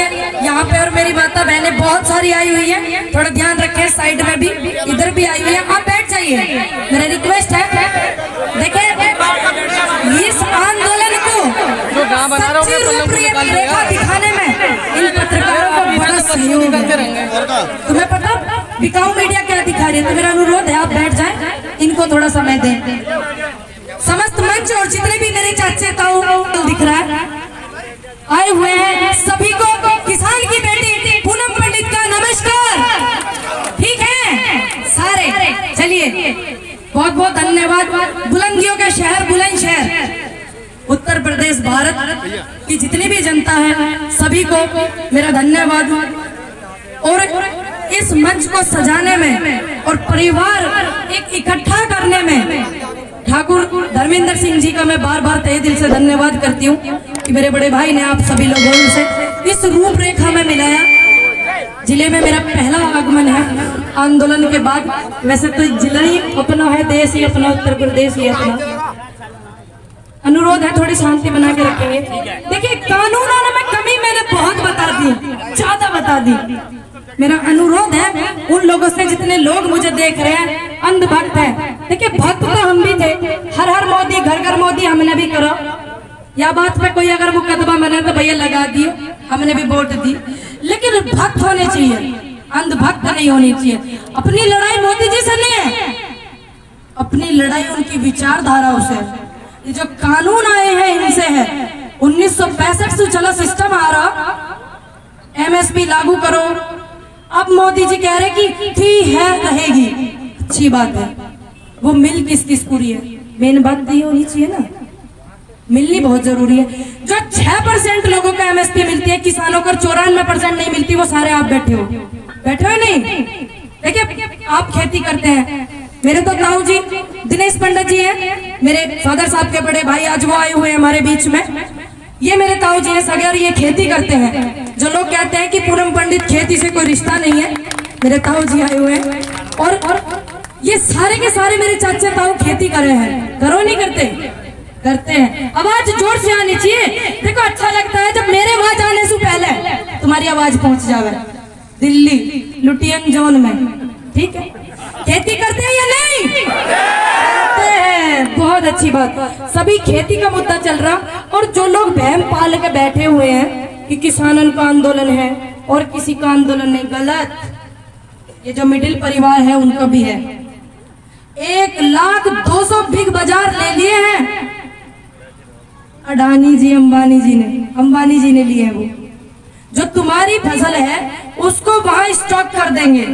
है यहाँ पे, और मेरी माता बहनें बहुत सारी आई हुई है, थोड़ा ध्यान रखें, साइड में भी, इधर भी आई हुई है, आप बैठ जाइए, मेरा रिक्वेस्ट है। देखिए इस आंदोलन को सच्ची रूपरेखा दिखाने में इन पत्रकारों को बड़ा सहयोग है। तुम्हें पता बिकाऊ मीडिया क्या दिखा रही है, तो मेरा अनुरोध है आप बैठ जाएं, इनको थोड़ा समय दें। समस्त मंच और जितने भी मेरे चाचे ताऊ दिख रहा है आए हुए हैं, सभी को किसान की बेटी पूनम पंडित का नमस्कार। ठीक है सारे, चलिए बहुत बहुत धन्यवाद। बुलंदियों के शहर, बुलंदशहर उत्तर प्रदेश भारत की जितनी भी जनता है सभी को मेरा धन्यवाद। और इस मंच को सजाने में और परिवार एक इकट्ठा करने में ठाकुर धर्मेंद्र सिंह जी का मैं बार बार तहे दिल से धन्यवाद करती हूँ कि मेरे बड़े भाई ने आप सभी लोगों से इस रूपरेखा में मिलाया। जिले में मेरा पहला आगमन है आंदोलन के बाद, वैसे तो जिला ही अपना है, देश ही अपना, उत्तर प्रदेश ही अपना। अनुरोध है थोड़ी शांति बना के रखेंगे। देखिए कानूनों में कमी मैंने बहुत बता दी, ज्यादा बता दी। मेरा अनुरोध है उन लोगों से, जितने लोग मुझे देख रहे हैं अंधभक्त है, देखिए भक्त तो हम भी थे, हर हर मोदी घर घर मोदी हमने भी करा, या बात पे कोई अगर मुकदमा बने तो भैया लगा दिए, हमने भी वोट दी, लेकिन भक्त होने चाहिए, अंधभक्त नहीं होनी चाहिए। अपनी लड़ाई मोदी जी से नहीं है, अपनी लड़ाई उनकी विचारधाराओं से। ये जो कानून आए हैं इनसे है, 1965 से चला सिस्टम आ रहा, एमएसपी लागू करो, अब मोदी जी कह रहे कि थी है रहेगी, अच्छी बात है, वो मिल किस पूरी है, मेन बात ये होनी चाहिए ना, मिलनी बहुत जरूरी है। जो 6% लोगों को एमएसपी मिलती है, किसानों को 94% नहीं मिलती, वो सारे आप बैठे हो नहीं। देखिए आप खेती करते हैं, मेरे तो ताऊ जी दिनेश पंडित जी हैं, मेरे फादर साहब के बड़े भाई, आज वो आए हुए हैं हमारे बीच में, ये मेरे ताऊ जी है सगे, और ये खेती करते हैं। जो लोग कहते हैं कि पूनम पंडित खेती से कोई रिश्ता नहीं है, मेरे ताऊ जी आए हुए हैं, और ये सारे के सारे मेरे चाचा ताऊ खेती कर रहे हैं, करो नहीं करते हैं। आवाज जोर से आनी चाहिए। देखो अच्छा लगता है जब मेरे वहां जाने से पहले तुम्हारी आवाज पहुंच जावे दिल्ली लुटियन जोन में, ठीक है। खेती करते हैं या नहीं? करते हैं, बहुत अच्छी बात। सभी खेती का मुद्दा चल रहा, और जो लोग बहम पाल के बैठे हुए हैं कि किसानों का आंदोलन है और किसी का आंदोलन नहीं, गलत। ये जो मिडिल परिवार है उनका भी है। 1,02,000 बिग बाजार ले लिए हैं अडानी जी, अंबानी जी ने लिए हैं। वो जो तुम्हारी फसल है उसको वहां स्टॉक कर देंगे,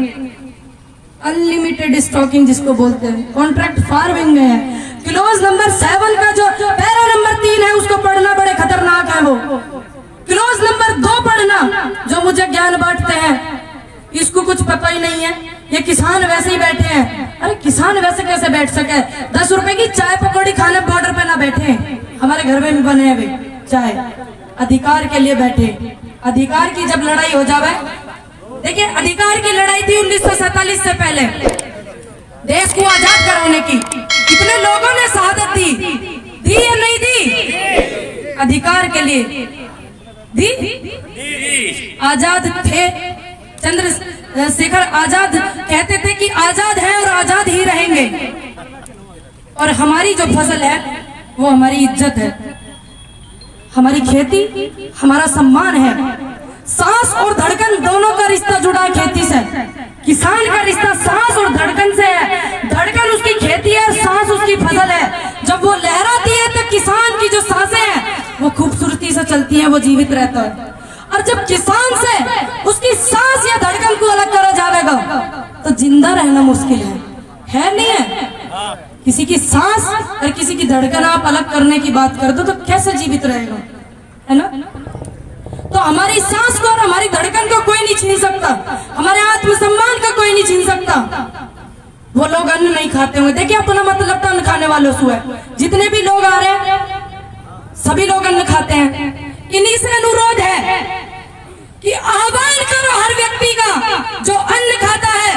अनलिमिटेड स्टॉकिंग जिसको बोलते हैं, कॉन्ट्रैक्ट फार्मिंग है। क्लॉज नंबर 7 का जो पैरा नंबर 3 है उसको पढ़ना बड़े खतरनाक है। वो क्लॉज नंबर 2 पढ़ना, जो मुझे ज्ञान बांटते हैं इसको कुछ पता ही नहीं है। ये किसान वैसे ही बैठे हैं। अरे किसान वैसे कैसे बैठ सके? 10 रुपए की चाय पकौड़ी खाने बॉर्डर पे ना बैठे, हमारे घर में भी बने हैं भाई चाय, अधिकार के लिए बैठे। अधिकार की जब लड़ाई हो जावे, देखिए अधिकार की लड़ाई थी 1947 से पहले, देश को आजाद कराने की। कितने लोगों ने शहादत दी या नहीं दी? अधिकार के लिए दी। आजाद थे, चंद्रशेखर आजाद कहते थे कि आजाद है और आजाद ही रहेंगे। और हमारी जो फसल है वो हमारी इज्जत है, हमारी खेती हमारा सम्मान है। सांस और धड़कन दोनों का रिश्ता जुड़ा है खेती से। किसान का रिश्ता सांस और धड़कन से है। धड़कन उसकी खेती है, सांस उसकी फसल है। जब वो लहराती है तो किसान की जो सांसें हैं वो खूबसूरती से चलती हैं, वो जीवित रहता है। और जब किसान से उसकी सांस या धड़कन को अलग करा जाएगा तो जिंदा रहना मुश्किल है नहीं है? किसी की सांस और किसी की धड़कन आप अलग करने की बात कर दो तो कैसे जीवित रहेगा, है ना? तो हमारी सांस को और हमारी धड़कन को कोई नहीं छीन सकता, हमारे आत्मसम्मान का कोई नहीं छीन सकता। वो लोग अन्न नहीं खाते होंगे, देखिए अपना मतलब तो अन्न खाने वालों से है। जितने भी लोग आ रहे हैं सभी लोग अन्न खाते हैं। इन्हीं से अनुरोध है कि आह्वान करो हर व्यक्ति का जो अन्न खाता है,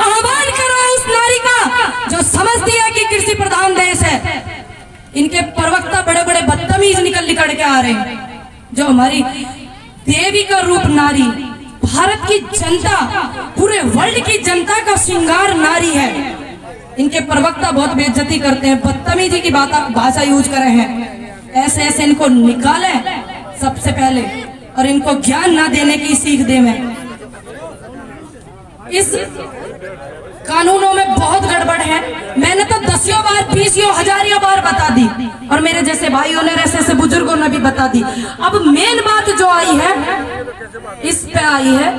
आह्वान करो उस नारी का जो समझती है कि कृषि प्रधान देश है। इनके प्रवक्ता बड़े बड़े बदतमीज निकल के आ रहे हैं, जो हमारी देवी का रूप नारी, भारत की जनता, पूरे वर्ल्ड की जनता का श्रृंगार नारी है। इनके प्रवक्ता बहुत बेइज्जती करते हैं, बदतमीजी की भाषा यूज करे हैं। ऐसे ऐसे इनको निकाले सबसे पहले, और इनको ज्ञान ना देने की सीख दे। मैं इस कानूनों में बहुत गड़बड़ है। मैंने तो 10 बार 20 हजारियों बार बता दी, और मेरे जैसे भाइयों ने, ऐसे बुजुर्गों ने भी बता दी। अब मेन बात जो आई है इस पे आई है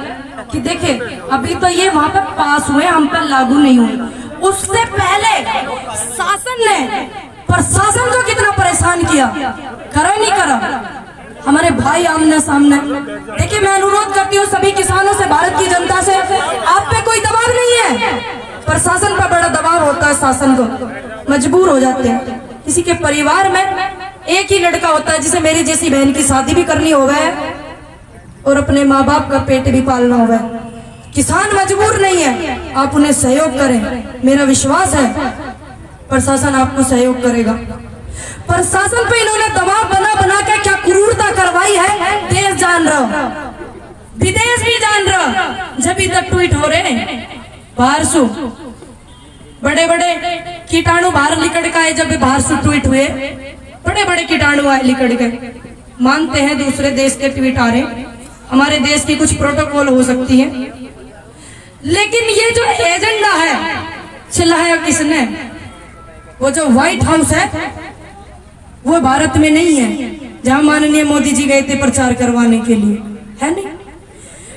कि देखे, अभी तो ये वहां पे पास हुए, हम पे लागू नहीं हुए। उससे पहले शासन ने प्रशासन को कितना परेशान किया, करा नहीं करा? हमारे भाई आमने सामने। देखिए, मैं अनुरोध करती हूँ सभी किसानों से, भारत की जनता से, आप पे कोई दबाव नहीं है। प्रशासन पर बड़ा दबाव होता है, शासन को मजबूर हो जाते हैं। किसी के परिवार में एक ही लड़का होता है जिसे मेरी जैसी बहन की शादी भी करनी हो गए और अपने माँ बाप का पेट भी पालना हो गए। किसान मजबूर नहीं है, आप उन्हें सहयोग करें। मेरा विश्वास है प्रशासन आपको सहयोग करेगा। प्रशासन पे इन्होंने दबाव बना के क्या क्रूरता करवाई है, देश जान रहा, विदेश भी जान रहा। जब इधर ट्वीट हो रहे बाहर से बड़े बड़े कीटाणु बाहर लिकड़ का है, जब बाहर से ट्वीट हुए बड़े बड़े कीटाणु आए लिकड़ के। मानते हैं दूसरे देश के ट्वीट आ रहे, हमारे देश की कुछ प्रोटोकॉल हो सकती है, लेकिन ये जो एजेंडा है चलाया किसने? वो जो व्हाइट हाउस है वो भारत में नहीं है, जहां माननीय मोदी जी गए थे प्रचार करवाने के लिए, है नहीं?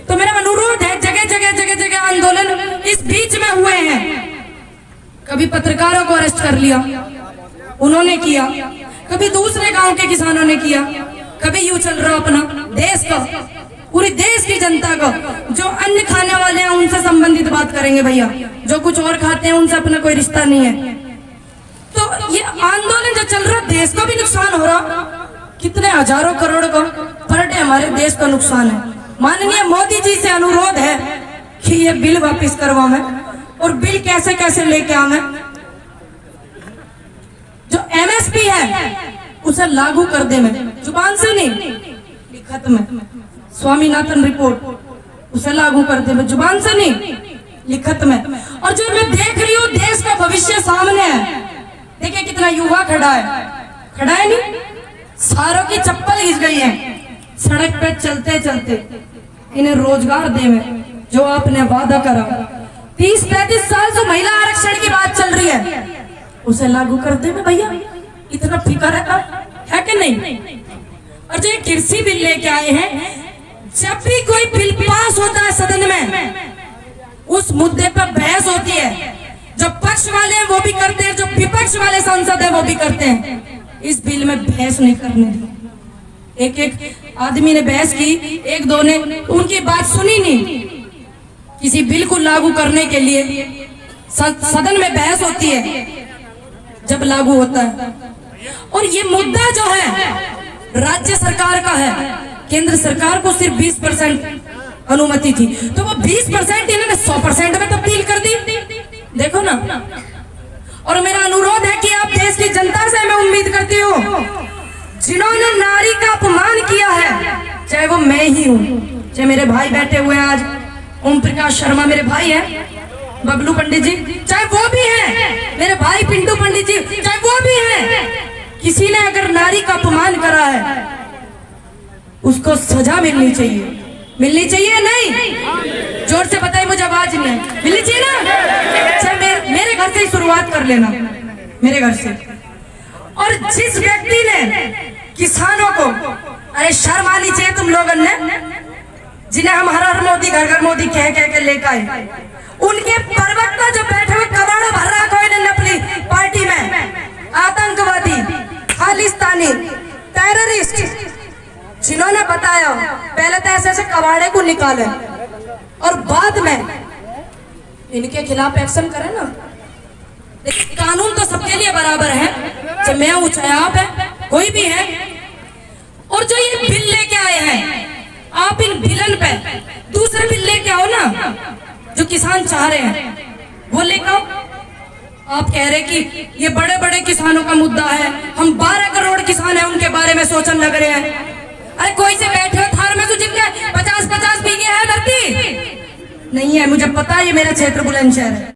तो मेरा अनुरोध है, जगह जगह आंदोलन इस बीच में हुए हैं। कभी पत्रकारों को अरेस्ट कर लिया, उन्होंने किया, कभी दूसरे गांव के किसानों ने किया, कभी यूं चल रहा अपना देश का, पूरी देश की जनता का। जो अन्न खाने वाले हैं उनसे संबंधित बात करेंगे भैया, जो कुछ और खाते हैं उनसे अपना कोई रिश्ता नहीं है। तो ये आंदोलन जो चल रहा, देश को भी नुकसान हो रहा, कितने हजारों करोड़ का पर डे हमारे देश का नुकसान है। माननीय मोदी जी से अनुरोध है कि ये बिल वापस करवाएं, और बिल कैसे कैसे लेके आवे। जो एमएसपी है उसे लागू कर दे, में जुबान से नहीं, लिखत में। स्वामीनाथन रिपोर्ट उसे लागू कर दे, में जुबान से नहीं, लिखत में। और जो मैं देख रही हूँ देश का भविष्य सामने है, देखिए कितना युवा खड़ा है नहीं? सारों की चप्पल घिस गई है सड़क पे चलते चलते। इन्हें रोजगार दे में, जो आपने वादा करा। 30-35 साल से महिला आरक्षण की बात चल रही है, उसे लागू कर दे में भैया। इतना फिक्र है कि नहीं? और जो ये कृषि बिल लेके आए हैं, जब भी कोई बिल पास होता है सदन में, उस मुद्दे पर बहस होती है। जो पक्ष वाले हैं वो भी करते हैं, जो विपक्ष वाले सांसद हैं वो भी करते हैं। इस बिल में बहस नहीं करने दी। एक आदमी ने बहस की, एक दो ने उनकी बात सुनी नहीं। किसी बिल को लागू करने के लिए सदन में बहस होती है जब लागू होता है। और ये मुद्दा जो है राज्य सरकार का है, केंद्र सरकार को सिर्फ 20% अनुमति थी, तो वो 20% इन्होंने 100% में तब्दील कर दी। देखो ना। और मेरा अनुरोध है कि आप देश की जनता से मैं उम्मीद करती हूँ, जिन्होंने नारी का अपमान किया है, चाहे वो मैं ही हूँ, चाहे मेरे भाई बैठे हुए हैं आज, ओम प्रकाश शर्मा मेरे भाई हैं, बबलू पंडित जी चाहे वो भी हैं, मेरे भाई पिंटू पंडित जी चाहे वो भी हैं, किसी ने अगर नारी का अपमान करा है उसको सजा मिलनी चाहिए। मिलनी चाहिए नहीं? जोर से बताइए, मुझे आवाज नहीं है। मिलनी चाहिए ना? चाहे मेरे घर से ही शुरुआत कर लेना, मेरे घर से। और जिस व्यक्ति ने किसानों को, अरे शर्म आनी चाहिए तुम लोगों ने, जिन्हें हम हर हर मोदी घर घर मोदी कह के लेकर आए, उनके प्रवक्ता जो बैठे हुए कबाड़ा भर रहा कोई अपनी पार्टी में, आतंकवादी, खालिस्तानी, टेररिस्ट, जिन्होंने बताया पहले तो ऐसे कबाड़े को निकाले और बाद में इनके खिलाफ एक्शन करें ना। कानून तो सबके लिए बराबर है, चाहे मैं हूं चाहे आप है, कोई भी है। और जो ये बिल लेके आए हैं, आप इन बिलन पे दूसरे बिल लेके आओ ना, जो किसान चाह रहे हैं वो लेके आओ। आप कह रहे कि ये बड़े बड़े किसानों का मुद्दा है, हम 12 करोड़ किसान हैं उनके बारे में सोचने लग रहे हैं। अरे कोई से बैठे हो थार में, तो जिनके नहीं है, मुझे पता है ये मेरा क्षेत्र बुलंदशहर है।